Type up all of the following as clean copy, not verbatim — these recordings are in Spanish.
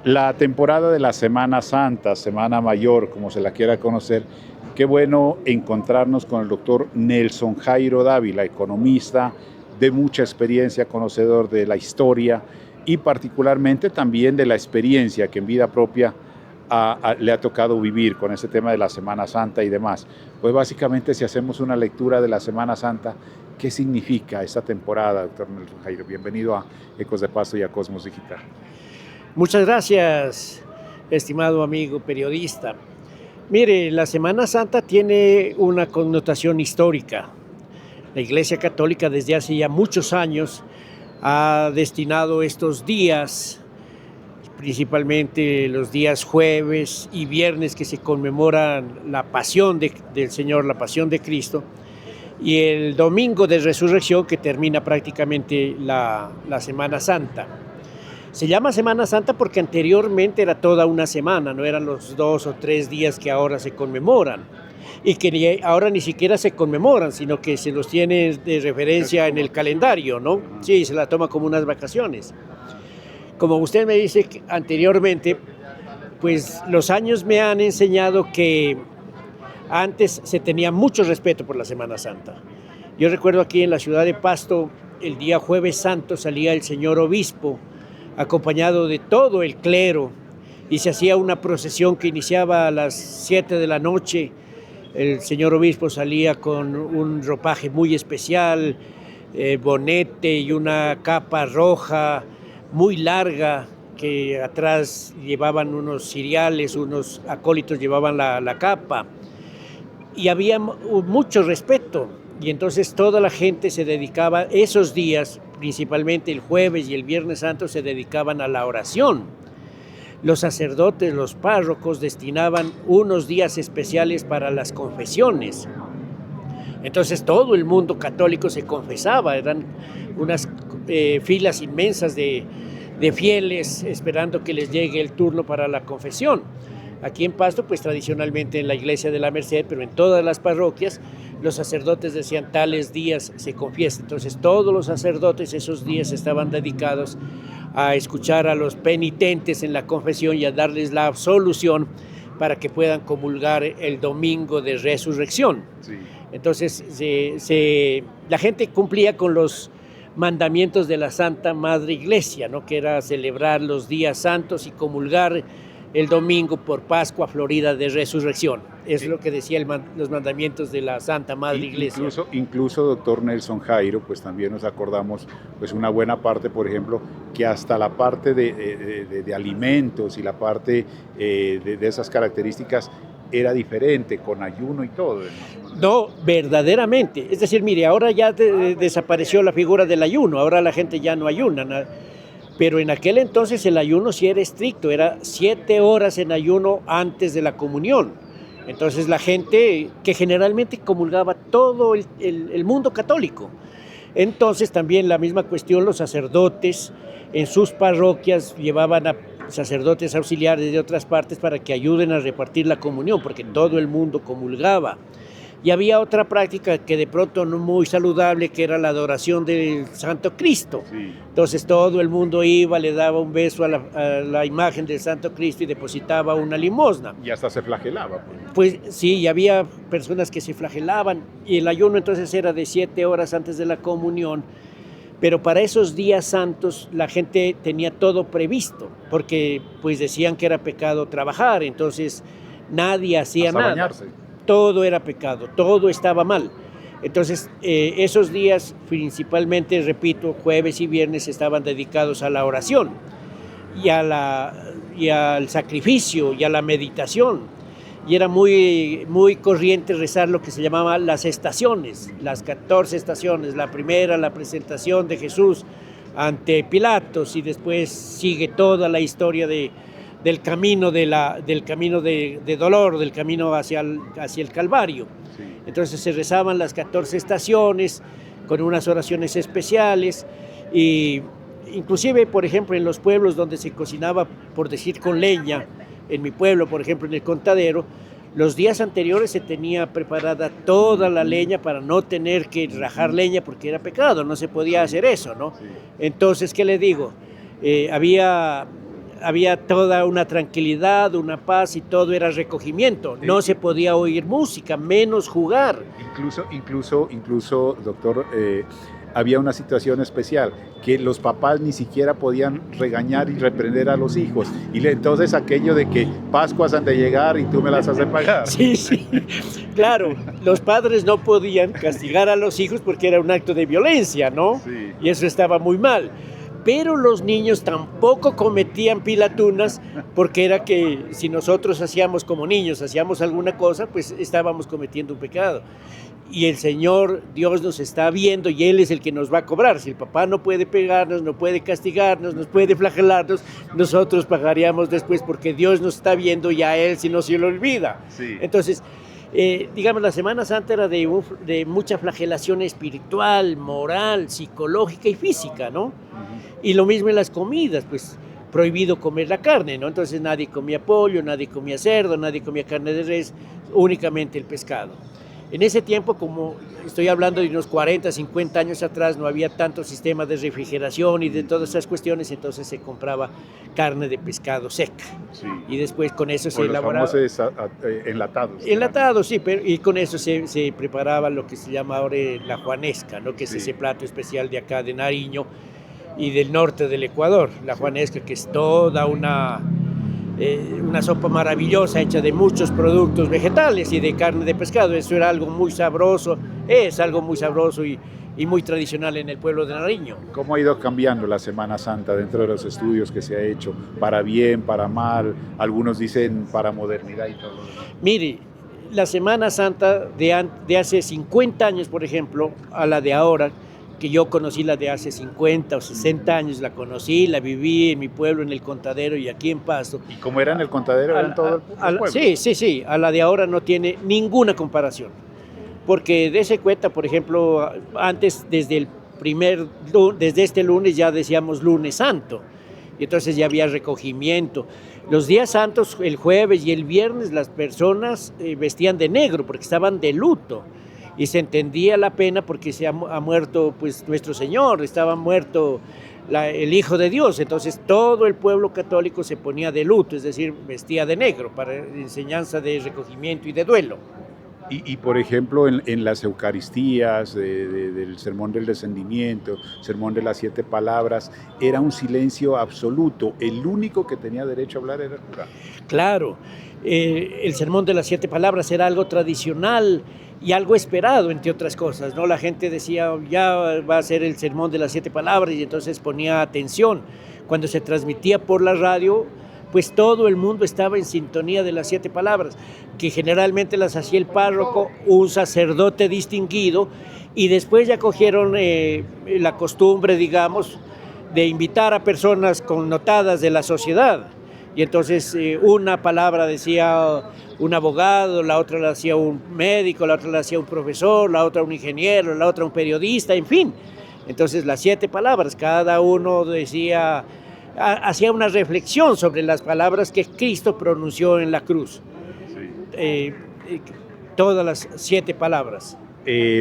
La temporada de la Semana Santa, Semana Mayor, como se la quiera conocer, qué bueno encontrarnos con el doctor Nelson Jairo Dávila, economista de mucha experiencia, conocedor de la historia y particularmente también de la experiencia que en vida propia le ha tocado vivir con ese tema de la Semana Santa y demás. Pues básicamente si hacemos una lectura de la Semana Santa, ¿qué significa esta temporada, doctor Nelson Jairo? Bienvenido a Ecos de Pasto y a Cosmos Digital. Muchas gracias, estimado amigo periodista. Mire, la Semana Santa tiene una connotación histórica. La Iglesia Católica desde hace ya muchos años ha destinado estos días, principalmente los días jueves y viernes que se conmemoran la pasión del Señor, la pasión de Cristo, y el domingo de resurrección que termina prácticamente la Semana Santa. Se llama Semana Santa porque anteriormente era toda una semana, no eran los 2 o 3 días que ahora se conmemoran y que ahora ni siquiera se conmemoran, sino que se los tiene de referencia en el calendario, ¿no? Sí, se la toma como unas vacaciones. Como usted me dice anteriormente, pues los años me han enseñado que antes se tenía mucho respeto por la Semana Santa. Yo recuerdo aquí en la ciudad de Pasto, el día Jueves Santo salía el señor obispo acompañado de todo el clero, y se hacía una procesión que iniciaba a las 7 de la noche. El señor obispo salía con un ropaje muy especial, bonete y una capa roja muy larga, que atrás llevaban unos ciriales, unos acólitos llevaban la capa, y había mucho respeto. Y entonces toda la gente se dedicaba, esos días, principalmente el jueves y el viernes santo, se dedicaban a la oración. Los sacerdotes, los párrocos destinaban unos días especiales para las confesiones. Entonces todo el mundo católico se confesaba, eran unas filas inmensas de fieles esperando que les llegue el turno para la confesión. Aquí en Pasto, pues tradicionalmente en la iglesia de la Merced, pero en todas las parroquias, los sacerdotes decían tales días se confiesa. Entonces todos los sacerdotes esos días estaban dedicados a escuchar a los penitentes en la confesión y a darles la absolución para que puedan comulgar el domingo de resurrección. Sí. Entonces la gente cumplía con los mandamientos de la Santa Madre Iglesia, ¿no? Que era celebrar los días santos y comulgar el domingo por Pascua Florida de Resurrección. Es lo que decía los mandamientos de la Santa Madre Iglesia. Incluso, doctor Nelson Jairo, pues también nos acordamos, pues una buena parte, por ejemplo, que hasta la parte de alimentos y la parte de esas características era diferente, con ayuno y todo. No, verdaderamente. Es decir, mire, ahora ya desapareció la figura del ayuno, ahora la gente ya no ayuna, pero en aquel entonces el ayuno sí era estricto, era 7 horas en ayuno antes de la comunión. Entonces la gente, que generalmente comulgaba todo el mundo católico. Entonces también la misma cuestión, los sacerdotes en sus parroquias llevaban a sacerdotes auxiliares de otras partes para que ayuden a repartir la comunión, porque todo el mundo comulgaba. Y había otra práctica que de pronto no muy saludable, que era la adoración del Santo Cristo. Sí. Entonces todo el mundo iba, le daba un beso a la imagen del Santo Cristo y depositaba una limosna. Y hasta se flagelaba. Pues sí, y había personas que se flagelaban, y el ayuno entonces era de 7 horas antes de la comunión. Pero para esos días santos la gente tenía todo previsto, porque pues decían que era pecado trabajar, entonces nadie hacía nada. Bañarse. Todo era pecado, todo estaba mal. Entonces, esos días principalmente, repito, jueves y viernes estaban dedicados a la oración y al sacrificio y a la meditación. Y era muy, muy corriente rezar lo que se llamaba las estaciones, las 14 estaciones. La primera, la presentación de Jesús ante Pilatos, y después sigue toda la historia del camino del camino de dolor, del camino hacia el Calvario. Sí. Entonces se rezaban las 14 estaciones con unas oraciones especiales, y inclusive, por ejemplo, en los pueblos donde se cocinaba, por decir, con leña, en mi pueblo, por ejemplo, en el Contadero, los días anteriores se tenía preparada toda la leña para no tener que rajar leña, porque era pecado, no se podía hacer eso, ¿no? Sí. Entonces, ¿qué le digo? Había había toda una tranquilidad, una paz y todo era recogimiento. No se podía oír música, menos jugar. Incluso, doctor, había una situación especial, que los papás ni siquiera podían regañar y reprender a los hijos. Y entonces aquello de que Pascuas han de llegar y tú me las has de pagar. Sí, sí, claro, los padres no podían castigar a los hijos porque era un acto de violencia, ¿no? Sí. Y eso estaba muy mal. Pero los niños tampoco cometían pilatunas, porque era que si nosotros hacíamos como niños, hacíamos alguna cosa, pues estábamos cometiendo un pecado. Y el Señor, Dios nos está viendo y Él es el que nos va a cobrar. Si el papá no puede pegarnos, no puede castigarnos, nos puede flagelarnos, nosotros pagaríamos después porque Dios nos está viendo y a Él si no se lo olvida. Sí. Entonces, digamos, la Semana Santa era de mucha flagelación espiritual, moral, psicológica y física, ¿no? Uh-huh. Y lo mismo en las comidas, pues prohibido comer la carne, ¿no? Entonces nadie comía pollo, nadie comía cerdo, nadie comía carne de res, únicamente el pescado. En ese tiempo, como estoy hablando de unos 40, 50 años atrás, no había tanto sistema de refrigeración y de todas esas cuestiones, entonces se compraba carne de pescado seca. Sí. Y después con eso se elaboraba... Los famosos enlatados. Enlatados, sí, pero, y con eso se preparaba lo que se llama ahora la juanesca, ¿no? Que es ese plato especial de acá de Nariño y del norte del Ecuador. La juanesca, que es toda una sopa maravillosa hecha de muchos productos vegetales y de carne de pescado. Eso era algo muy sabroso, es algo muy sabroso y muy tradicional en el pueblo de Nariño. ¿Cómo ha ido cambiando la Semana Santa dentro de los estudios que se ha hecho? ¿Para bien, para mal? Algunos dicen para modernidad y todo. Mire, la Semana Santa de hace 50 años, por ejemplo, a la de ahora, que yo conocí la de hace 50 o 60 años, la conocí, la viví en mi pueblo, en el Contadero y aquí en Pasto. ¿Y cómo era en el Contadero? ¿Era en todo el pueblo? Sí, a la de ahora no tiene ninguna comparación, porque de ese cuenta, por ejemplo, antes desde este lunes ya decíamos lunes santo, y entonces ya había recogimiento. Los días santos, el jueves y el viernes, las personas vestían de negro porque estaban de luto. Y se entendía la pena porque se ha muerto pues nuestro Señor, estaba muerto el Hijo de Dios, entonces todo el pueblo católico se ponía de luto, es decir, vestía de negro para enseñanza de recogimiento y de duelo. Y por ejemplo, en las Eucaristías, del Sermón del Descendimiento, Sermón de las 7 Palabras, era un silencio absoluto, el único que tenía derecho a hablar era el cura. Claro, el Sermón de las 7 Palabras era algo tradicional y algo esperado, entre otras cosas, ¿no? La gente decía, ya va a ser el Sermón de las 7 Palabras, y entonces ponía atención. Cuando se transmitía por la radio, pues todo el mundo estaba en sintonía de las 7 palabras, que generalmente las hacía el párroco, un sacerdote distinguido, y después ya cogieron la costumbre, digamos, de invitar a personas connotadas de la sociedad. Y entonces una palabra decía un abogado, la otra la hacía un médico, la otra la hacía un profesor, la otra un ingeniero, la otra un periodista, en fin. Entonces las 7 palabras, cada uno decía, hacía una reflexión sobre las palabras que Cristo pronunció en la cruz. Sí. Todas las 7 palabras.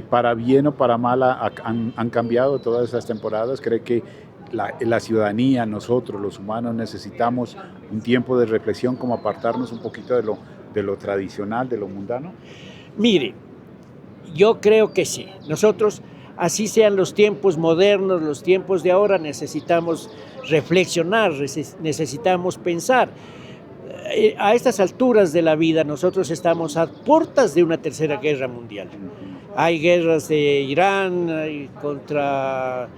¿Para bien o para mal han cambiado todas esas temporadas? ¿Cree que la ciudadanía, nosotros, los humanos, necesitamos un tiempo de reflexión, como apartarnos un poquito de lo tradicional, de lo mundano? Mire, yo creo que sí. Nosotros, así sean los tiempos modernos, los tiempos de ahora, necesitamos reflexionar, necesitamos pensar. A estas alturas de la vida, nosotros estamos a puertas de una tercera guerra mundial. Hay guerras de Irán contra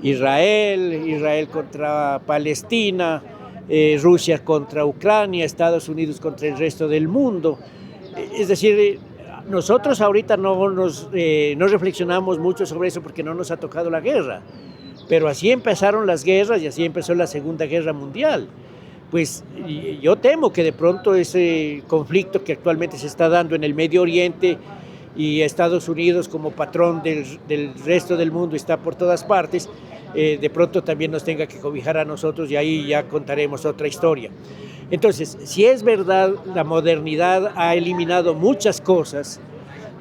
Israel contra Palestina, Rusia contra Ucrania, Estados Unidos contra el resto del mundo. Es decir, nosotros ahorita no reflexionamos mucho sobre eso porque no nos ha tocado la guerra, pero así empezaron las guerras y así empezó la Segunda Guerra Mundial. Pues yo temo que de pronto ese conflicto que actualmente se está dando en el Medio Oriente y Estados Unidos como patrón del resto del mundo está por todas partes, de pronto también nos tenga que cobijar a nosotros y ahí ya contaremos otra historia. Entonces, si es verdad, la modernidad ha eliminado muchas cosas,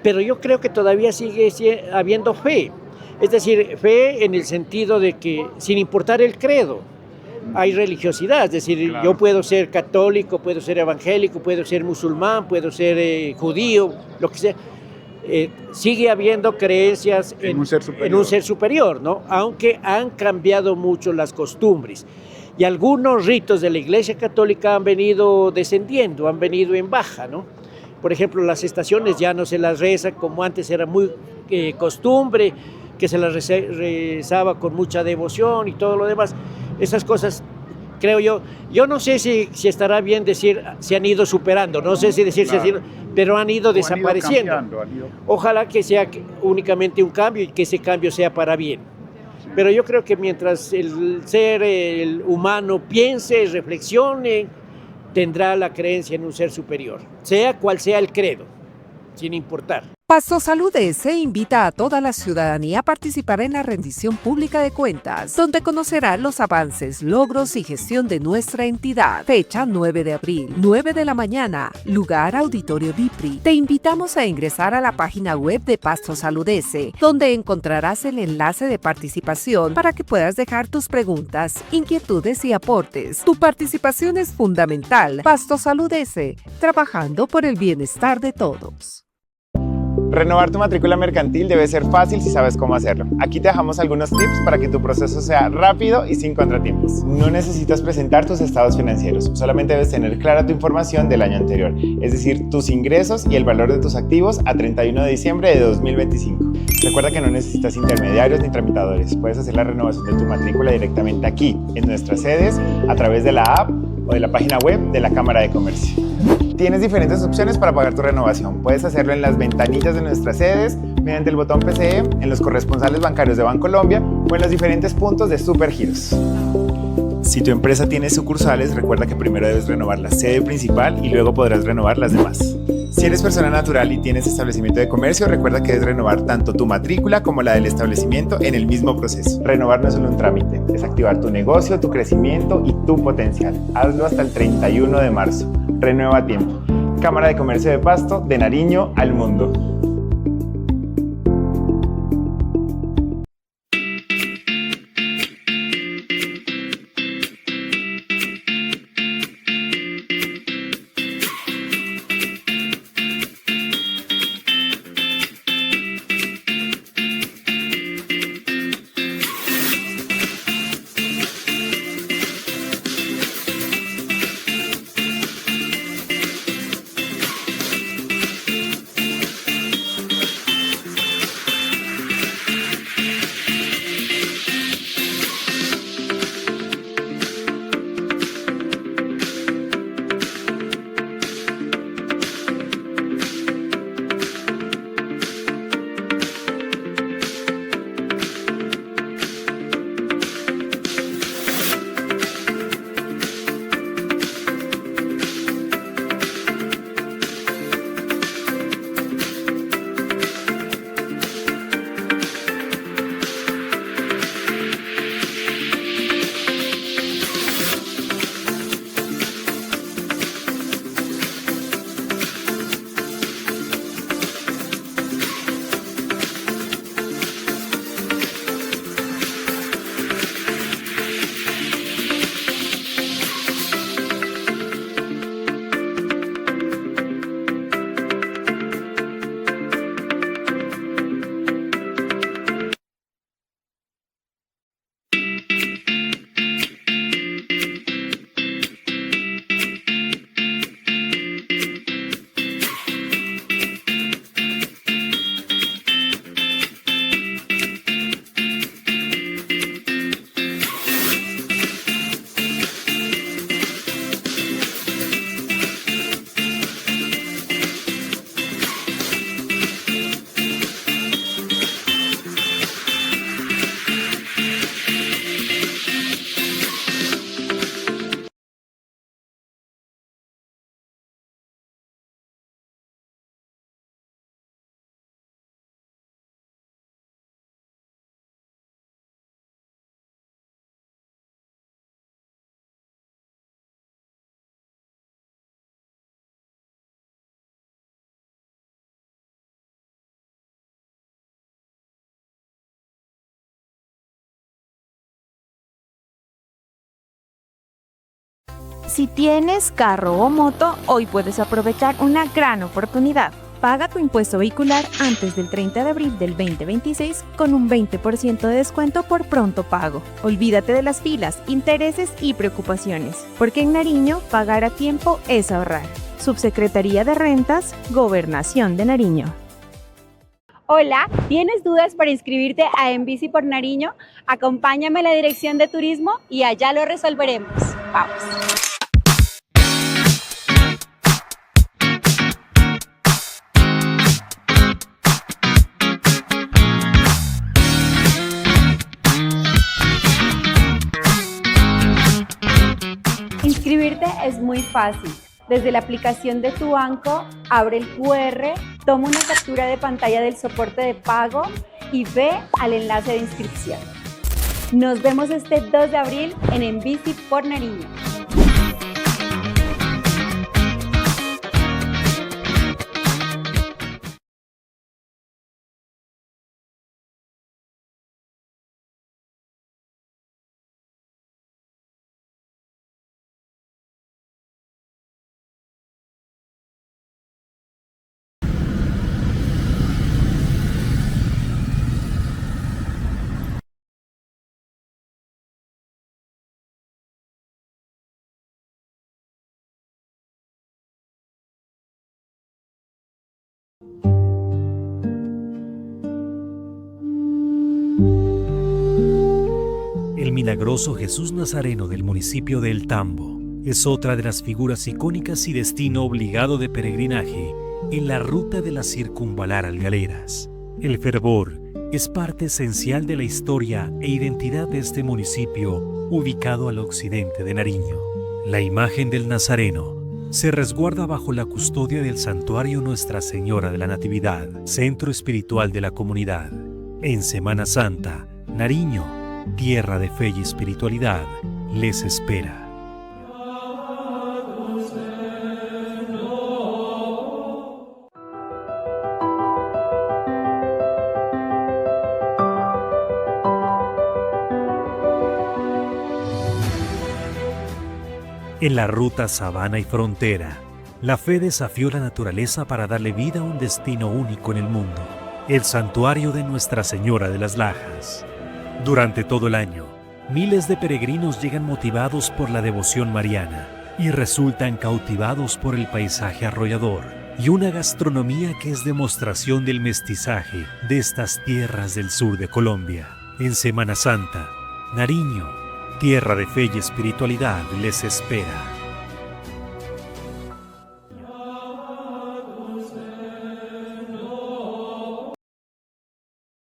pero yo creo que todavía sigue habiendo fe. Es decir, fe en el sentido de que sin importar el credo, hay religiosidad, es decir, Claro. yo puedo ser católico, puedo ser evangélico, puedo ser musulmán, puedo ser judío, lo que sea. Sigue habiendo creencias En un ser superior. en un ser superior, ¿no? Aunque han cambiado mucho las costumbres. Y algunos ritos de la Iglesia Católica han venido descendiendo, han venido en baja, ¿no? Por ejemplo, las estaciones ya no se las reza como antes era muy costumbre, que se las rezaba con mucha devoción y todo lo demás. Esas cosas, creo yo no sé si estará bien decir se han ido superando, no sé si decir, Claro. pero han ido desapareciendo. Han ido cambiando. Ojalá que sea únicamente un cambio y que ese cambio sea para bien. Pero yo creo que mientras el ser el humano piense, reflexione, tendrá la creencia en un ser superior, sea cual sea el credo, sin importar. Pasto Salud S invita a toda la ciudadanía a participar en la rendición pública de cuentas, donde conocerá los avances, logros y gestión de nuestra entidad. Fecha 9 de abril, 9 de la mañana, lugar Auditorio Bipri. Te invitamos a ingresar a la página web de Pasto Salud S, donde encontrarás el enlace de participación para que puedas dejar tus preguntas, inquietudes y aportes. Tu participación es fundamental. Pasto Salud S, trabajando por el bienestar de todos. Renovar tu matrícula mercantil debe ser fácil si sabes cómo hacerlo. Aquí te dejamos algunos tips para que tu proceso sea rápido y sin contratiempos. No necesitas presentar tus estados financieros, solamente debes tener clara tu información del año anterior, es decir, tus ingresos y el valor de tus activos a 31 de diciembre de 2025. Recuerda que no necesitas intermediarios ni tramitadores, puedes hacer la renovación de tu matrícula directamente aquí, en nuestras sedes, a través de la app o de la página web de la Cámara de Comercio. Tienes diferentes opciones para pagar tu renovación. Puedes hacerlo en las ventanillas de nuestras sedes, mediante el botón PCE, en los corresponsales bancarios de Bancolombia o en los diferentes puntos de Supergiros. Si tu empresa tiene sucursales, recuerda que primero debes renovar la sede principal y luego podrás renovar las demás. Si eres persona natural y tienes establecimiento de comercio, recuerda que debes renovar tanto tu matrícula como la del establecimiento en el mismo proceso. Renovar no es solo un trámite, es activar tu negocio, tu crecimiento y tu potencial. Hazlo hasta el 31 de marzo. Renueva a tiempo. Cámara de Comercio de Pasto, de Nariño al mundo. Si tienes carro o moto, hoy puedes aprovechar una gran oportunidad. Paga tu impuesto vehicular antes del 30 de abril del 2026 con un 20% de descuento por pronto pago. Olvídate de las filas, intereses y preocupaciones, porque en Nariño pagar a tiempo es ahorrar. Subsecretaría de Rentas, Gobernación de Nariño. Hola, ¿tienes dudas para inscribirte a En Bici por Nariño? Acompáñame a la Dirección de Turismo y allá lo resolveremos. Vamos. Inscribirte es muy fácil. Desde la aplicación de tu banco, abre el QR, toma una captura de pantalla del soporte de pago y ve al enlace de inscripción. Nos vemos este 2 de abril en Bici por Nariño. El milagroso Jesús Nazareno del municipio de El Tambo es otra de las figuras icónicas y destino obligado de peregrinaje en la ruta de las circunvalar algaleras. El fervor es parte esencial de la historia e identidad de este municipio ubicado al occidente de Nariño. La imagen del Nazareno se resguarda bajo la custodia del Santuario Nuestra Señora de la Natividad, centro espiritual de la comunidad. En Semana Santa, Nariño, tierra de fe y espiritualidad, les espera. En la ruta Sabana y Frontera, la fe desafió la naturaleza para darle vida a un destino único en el mundo, el Santuario de Nuestra Señora de las Lajas. Durante todo el año, miles de peregrinos llegan motivados por la devoción mariana y resultan cautivados por el paisaje arrollador y una gastronomía que es demostración del mestizaje de estas tierras del sur de Colombia. En Semana Santa, Nariño, tierra de fe y espiritualidad, les espera.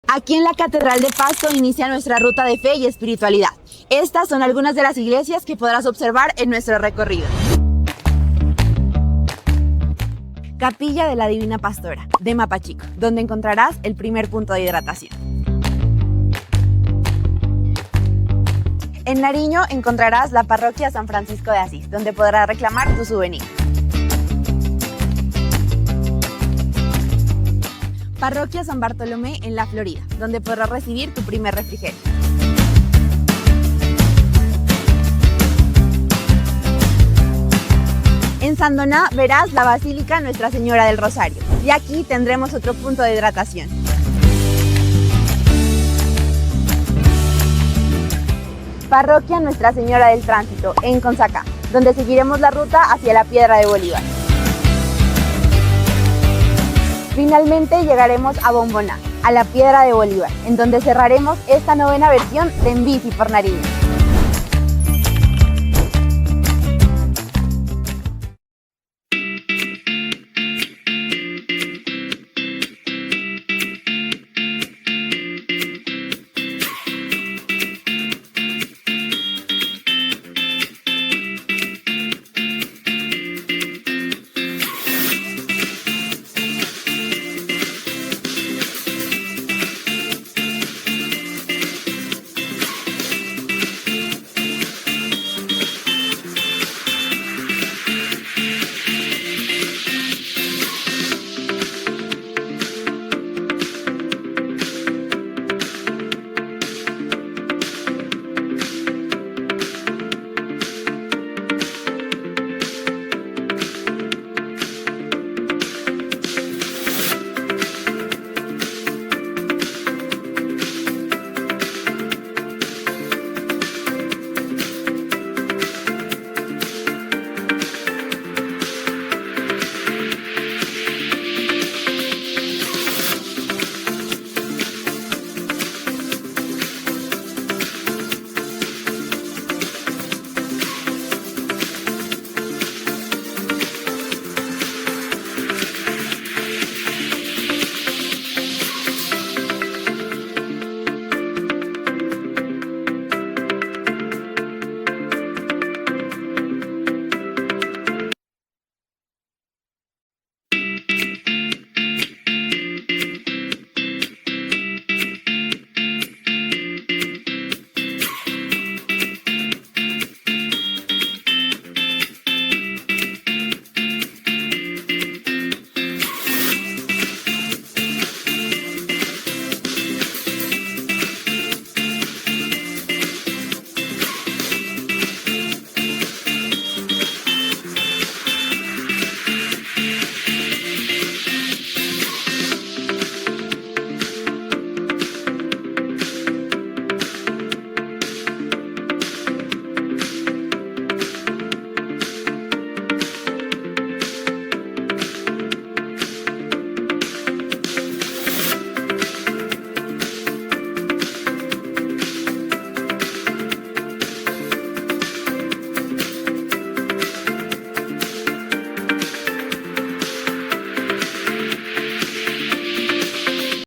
Aquí en la Catedral de Pasto inicia nuestra ruta de fe y espiritualidad. Estas son algunas de las iglesias que podrás observar en nuestro recorrido. Capilla de la Divina Pastora, de Mapachico, donde encontrarás el primer punto de hidratación. En Nariño encontrarás la Parroquia San Francisco de Asís, donde podrás reclamar tu souvenir. Parroquia San Bartolomé en La Florida, donde podrás recibir tu primer refrigerio. En Sandoná verás la Basílica Nuestra Señora del Rosario, y aquí tendremos otro punto de hidratación. Parroquia Nuestra Señora del Tránsito en Consacá, donde seguiremos la ruta hacia la Piedra de Bolívar. Finalmente llegaremos a Bomboná, a la Piedra de Bolívar, en donde cerraremos esta novena versión de En Bici por Nariño.